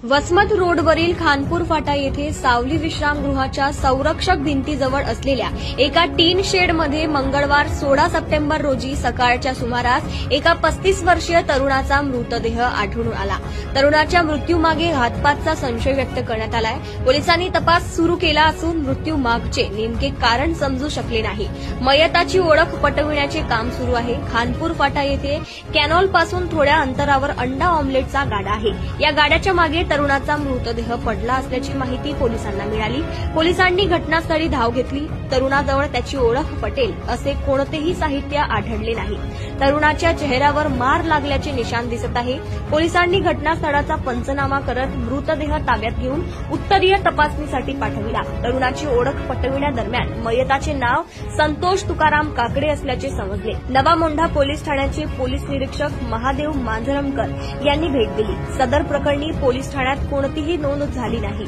वसमत रोडवरील खानपूर फाटा येथे सावली विश्रामगृहाच्या संरक्षक भिंतीजवळ असलेल्या एका टीन शेडमध्ये मंगळवार 16 सप्टेंबर रोजी सकाळच्या सुमारास एका 35 वर्षीय तरुणाचा मृतदेह आढळून आला। तरुणाच्या मृत्यूमागे घातपातचा संशय व्यक्त करण्यात आलाय। पोलिसांनी तपास सुरू केला असून मृत्यूमागचे नेमके कारण समजू शकले नाही। मयताची ओळख पटविण्याचे काम सुरू आहे। खानपूर फाटा येथे कॅनॉलपासून थोड्या अंतरावर अंडा ऑमलेटचा गाडा आहे। या गाड्याच्या मागे तरुणाचा मृतदेह पडला असल्याची माहिती पोलिसांना मिळाली। पोलिसांनी घटनास्थळी धाव घेतली। तरुणाजवळ त्याची ओळख पटेल असे कोणतेही साहित्य आढळले नाही। तरुणाच्या चेहऱ्यावर मार लागल्याचे निशाण दिसत आहे। पोलिसांनी घटनास्थळाचा पंचनामा करत मृतदेह ताब्यात घेऊन उत्तरीय तपासणीसाठी पाठविला। तरुणाची ओळख पटविण्यादरम्यान मयताचे नाव संतोष तुकाराम काकडे असल्याचे समजले। नवा मोंढा पोलीस ठाण्याचे पोलीस निरीक्षक महादेव मांजरमकर यांनी भेट दिली। सदर प्रकरणी पोलीस ठाण्यात कोणतीही नोंद झाली नाही।